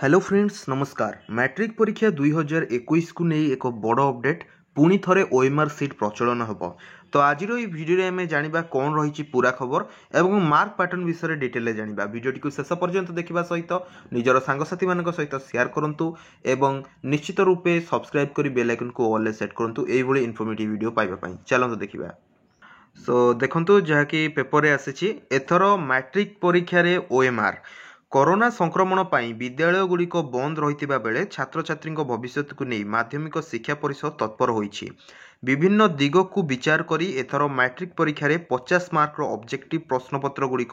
Hello friends नमस्कार। Matric परीक्षा 2021 को नहीं एक बड़ अपडेट पुणी थरे ओएमआर सीट प्रचलन हेब। तो आज भिडियो आम जाना कौन रही पूरा खबर एवं मार्क पैटर्न विषय डिटेल जाना। भिडियोटी को शेष पर्यंत देखा सहित निजर सांगसाथी मान सहित शेयर करूँ एवं निश्चित रूपे सब्सक्राइब कर बेल आइकन को ऑल सेट करूँ यही इनफॉर्मेटिव वीडियो पाइबा। चलते देखा। सो देखु जहाँकि पेपर आसी एथर मैट्रिक परीक्षा ओएमआर कोरोना संक्रमण पर विद्यालय गुड़िक बंद रही बेले छात्र छात्री भविष्य को नहीं माध्यमिक शिक्षा परिषद तत्पर होइछि। विभिन्न दिग को विचार करी एथर मैट्रिक परीक्षा 50 मार्क ऑब्जेक्टिव प्रश्नपत्र गुड़िक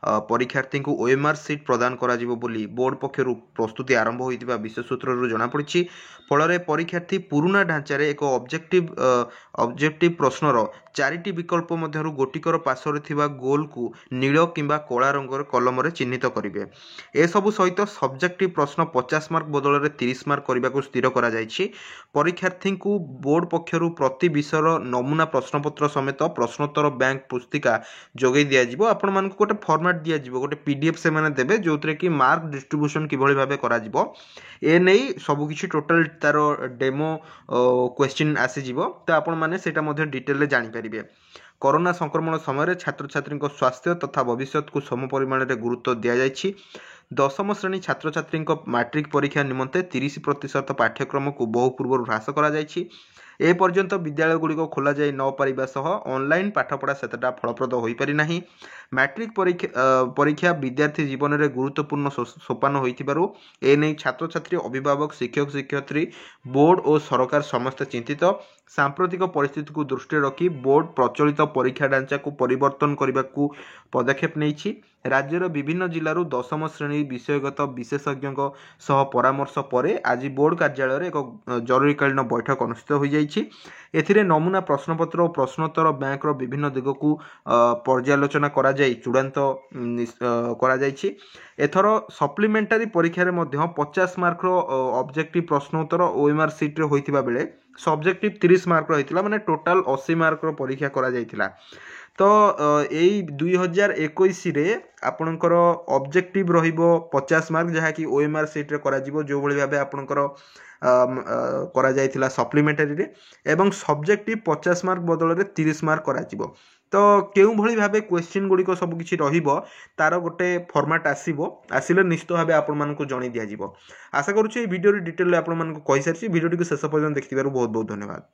परीक्षार्थी को ओएमआर सीट प्रदान करा बोली बोर्ड पक्षर प्रस्तुति आरंभ होइतिबा विशेष सूत्र जनापड़ी। फल परीक्षार्थी पुराना ढांचार एक ऑब्जेक्टिव प्रश्नर चारिटी विकल्प मध्यरु गोटिकर पार्श्वर थिबा गोल को नील किंबा कला रंगर कलम चिन्हित करेंगे। एसबू सहित सब्जेक्टिव प्रश्न 50 मार्क बदल में 30 मार्क करने को स्थिर करा परीक्षार्थी को बोर्ड पक्षर प्रति विषय नमूना प्रश्नपत्र समेत प्रश्नोत्तर बैंक पुस्तिका जोगे दिज्व। आपण मान गोटे फॉर्मेट दिज्व गोटे पीडीएफ से माने देबे जो कि मार्क डिस्ट्रीब्यूशन किभली भाबे करा जिवो ए नहीं सबकिछि टोटल तार डेमो क्वेश्चन आसीजिवो। तो आपण माने सेटा मध्ये डिटेल जानि परिबे। कोरोना संक्रमण समय छात्र छात्री स्वास्थ्य तथा भविष्य को सम परिमाण में गुरुत्व दि जाइछि। 10वीं श्रेणी छात्र छात्री मैट्रिक परीक्षा निमंते 30% पाठ्यक्रम को बहु पूर्व ह्रास करा जाइछि। ए पर्यंत विद्यालय गुड़िक खोल जाई न पारिबा सह ऑनलाइन पाठपढ़ा सेतटा फलप्रद हो पारि नाही। मैट्रिक परीक्षा विद्यार्थी जीवन में गुरुत्वपूर्ण सोपान होइतिबारु ए नै छात्र छात्री अभिभावक शिक्षक शिक्षयित्री बोर्ड और सरकार समस्त चिंतित। सांप्रतिक परिस्थिति को दृष्टि रखी बोर्ड प्रचलित परीक्षा ढांचा को परिवर्तन करने को पदक्षेप नहीं। राज्यर विभिन्न जिलूर 10वीं श्रेणी विषयगत विशेषज्ञ सह परामर्श पर आज बोर्ड कार्यालय एक जरूरीकालीन बैठक अनुष्ठित हो जाइछि। एथिरे नमूना प्रश्नपत्र और प्रश्नोत्तर बैंक विभिन्न दिग को पर्यालोचना करा जाई चूड़ांत करा जाइछि। एथर सप्लीमेंटारी परीक्षा रे मध्य 50 मार्क ऑब्जेक्टिव प्रश्नोत्तर ओएमआर सीट रे होइतिबा बेले सब्जेक्टिव 30 मार्क रहितिला माने टोटल 80 मार्क परीक्षा करा जाइतिला। तो यही 2021 रे आपणकर ऑब्जेक्टिव रहिबो 50 मार्क जहाँकि ओएमआर सीट रे करा जिवो जो भली भाबे आपणकर करा जाइतिला सप्लीमेंटारी रे एवं सब्जेक्टिव 50 मार्क बदल में 30 मार्क करा जिवो। तो केउ भली भाबे क्वेश्चन गुड़िक सब किछि रहिबो तार गोटे फॉर्मेट आसिले निश्चित भाबे आपण मानकु जणी दिया जिवो। आशा करूछि ए वीडियो रे डिटेल आपण मानकु कहि सारछि। वीडियो को शेष पर्यंत देखिथिबारु बहुत बहुत धन्यवाद।